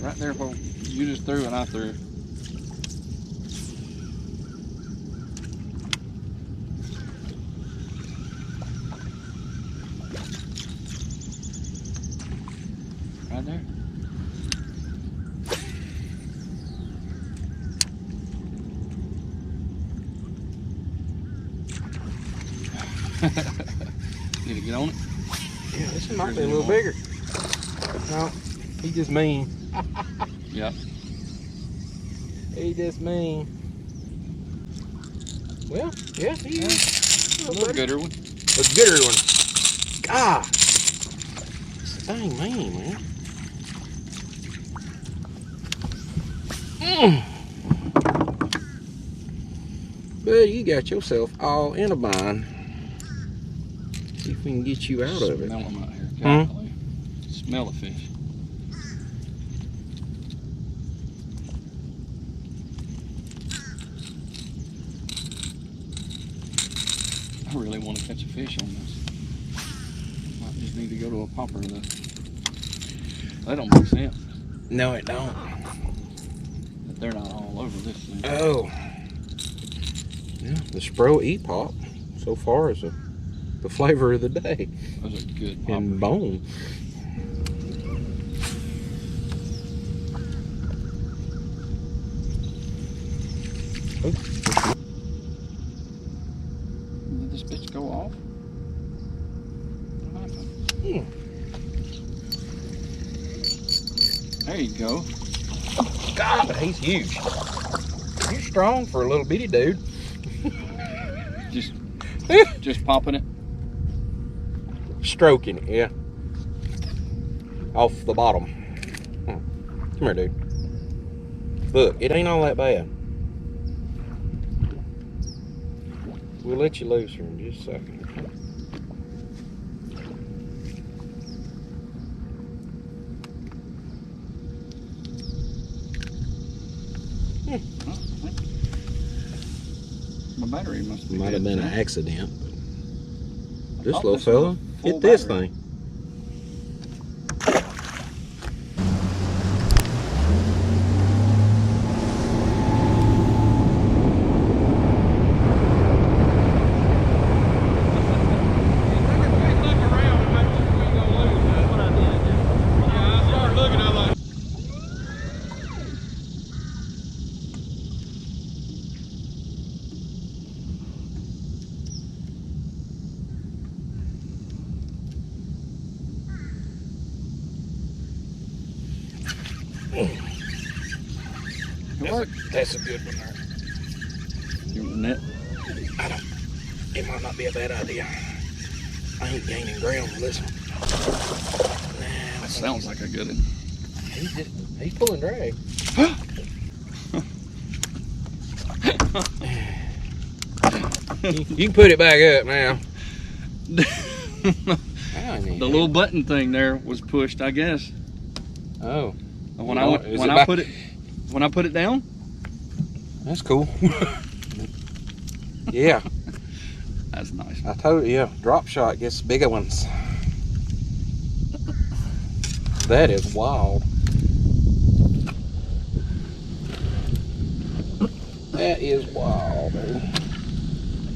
Right there where you just threw and I threw. Right there. Need to get on it? Yeah, this might be a little bigger. No, he just mean. Yep. He just mean. Well, yeah, he is. A little gooder one. A gooder one. God. This thing mean, man. But you got yourself all in a bind. See if we can get you out of it. Smell them out here. Golly. Smell the fish. I really want to catch a fish on this. Might just need to go to a popper though. That don't make sense. No, it don't. But they're not all over this thing. Oh. Yeah, the Spro E-Pop so far is the flavor of the day. Those are good poppers. And bone. Did this bitch go off? What happened? There you go. God, he's huge. He's strong for a little bitty dude. Just popping it. Stroking it, yeah. Off the bottom. Come here, dude. Look, it ain't all that bad. We'll let you loose here in just a second. My battery must be Might have been an accident. This Oh, little this fella, one's full get this battery. thing. That's a good one there. You want net? It might not be a bad idea. I ain't gaining ground on this one. Nah, That sounds like a good one. He's pulling drag. You can put it back up now. The little button thing there was pushed, I guess. Oh. When I put it down. That's cool. Yeah. That's nice. I told you, yeah, drop shot gets bigger ones. That is wild. That is wild, dude.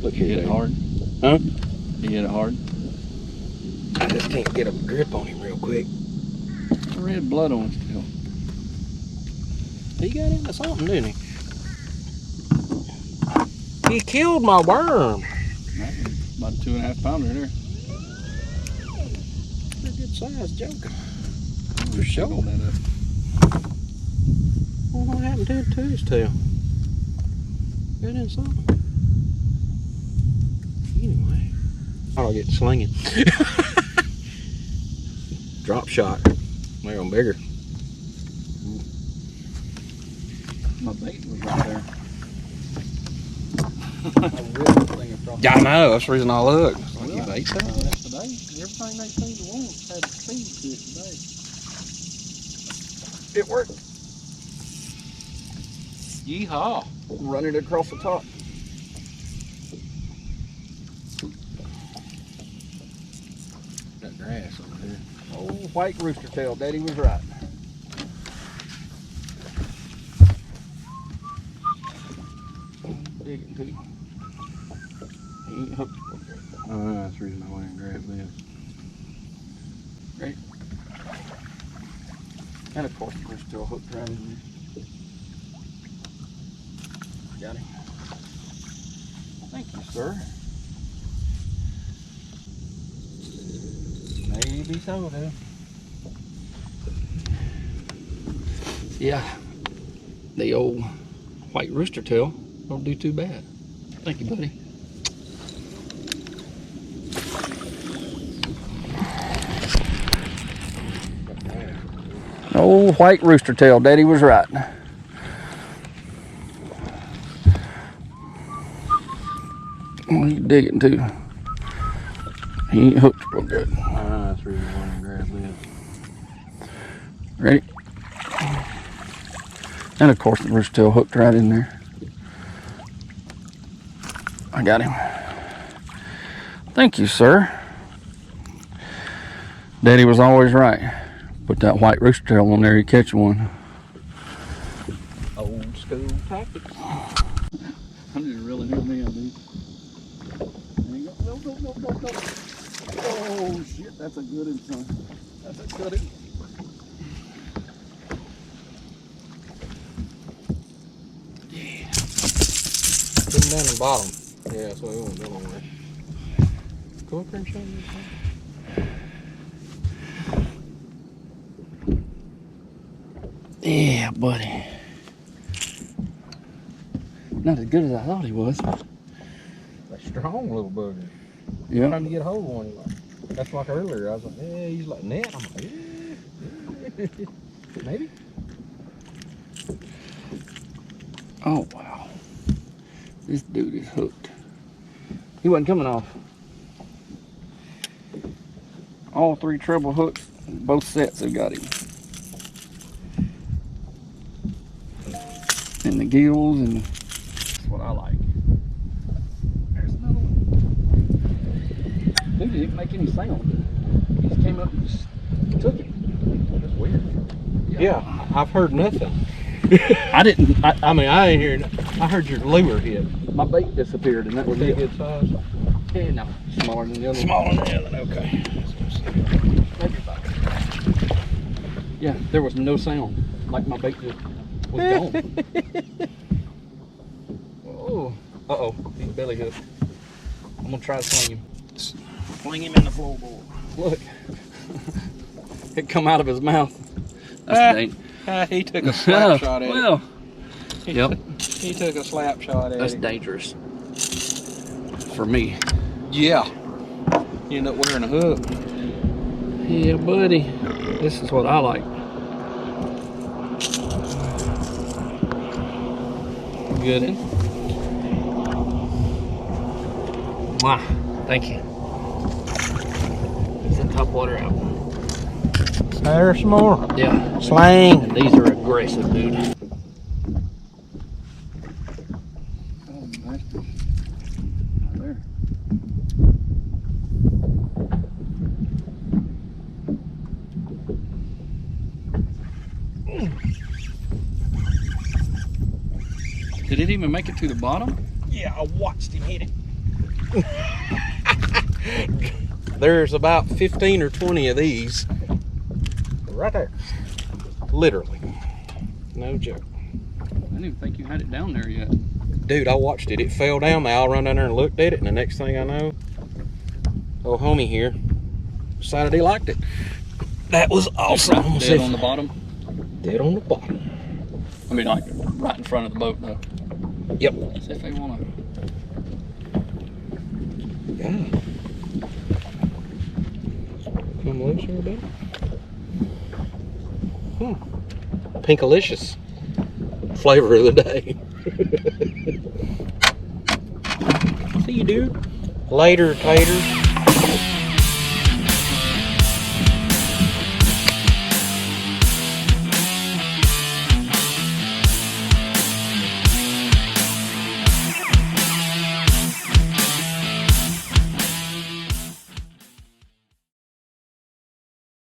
Look here, You hit it hard? Huh? You hit it hard? I just can't get a grip on him real quick. Red blood on it still. He got into something, didn't he? He killed my worm. That was about a 2.5 pounder there. Pretty good size joke. For sure. That up. Well, what happened to his tail? Got in something. Anyway, I'll get slinging. Drop shot. They're on bigger. My bait was right there. Yeah, I know. That's the reason I look. Like you bait that? Today, everything they seem to want had speed to it today. It worked. Yeehaw! Run it across the top. That grass over here. Oh, white rooster tail. Daddy was right. digging too. He ain't hooked. Oh, that's the reason I went and grabbed this. Great. And of course, we're still hooked right in there. Got him. Thank you, sir. Maybe so, dude. Yeah, the old white rooster tail don't do too bad. Thank you, buddy. Old white rooster tail, Daddy was right. What are you digging too? He ain't hooked real good. That's the reason I went and grabbed this. Ready? And of course the rooster tail hooked right in there. I got him. Thank you, sir. Daddy was always right. Put that white rooster tail on there, you catch one. Old school tactics. I'm just reeling him in, dude. There you go. Go. Oh shit, that's a good one, son. That's a good one. Yeah. Put him down the bottom. Yeah, so we won't go nowhere. Go up there and show me. Yeah, buddy. Not as good as I thought he was. A strong little bugger. Yeah. Trying to get a hold of one. That's like earlier. I was like, yeah, he's like net. I'm like, yeah. Maybe. Oh wow. This dude is hooked. He wasn't coming off. All three treble hooks, both sets have got him. And the gills, and that's what I like. There's another one. Dude didn't make any sound. He just came up and just took it. That's weird. Yeah, I've heard nothing. I didn't. I mean, I ain't hearing. I heard your lure hit. My bait disappeared, and that was Was it it. good size? Yeah, no, smaller than the other. Smaller than the other. Okay. Maybe about. Yeah, there was no sound. Like my bait just was gone. Oh, uh-oh, he's belly hook. I'm gonna try to sling him. Fling him in the floorboard. Look, it come out of his mouth. That's He took a slap shot at it. Well, yep, He took a slap shot at that's it. dangerous for me. Yeah. You end up wearing a hook. Yeah, buddy, this is what I like. Good. Mwah. Thank you. It's the top water out. There's some more. Yeah. Slang. And these are aggressive, dude. Oh, nice. Right there. Did it even make it to the bottom? Yeah, I watched him hit it. There's about 15 or 20 of these. Right there. Literally. No joke. I didn't even think you had it down there yet. Dude, I watched it. It fell down. They all run down there and looked at it, and the next thing I know, old homie here decided he liked it. That was awesome. Dead on the bottom? Dead on the bottom. I mean, like right in front of the boat, though. Yep. See if they want to. Yeah. Come loose here a bit. PINKALICIOUS. Flavor of the day. See you, dude. Later, taters.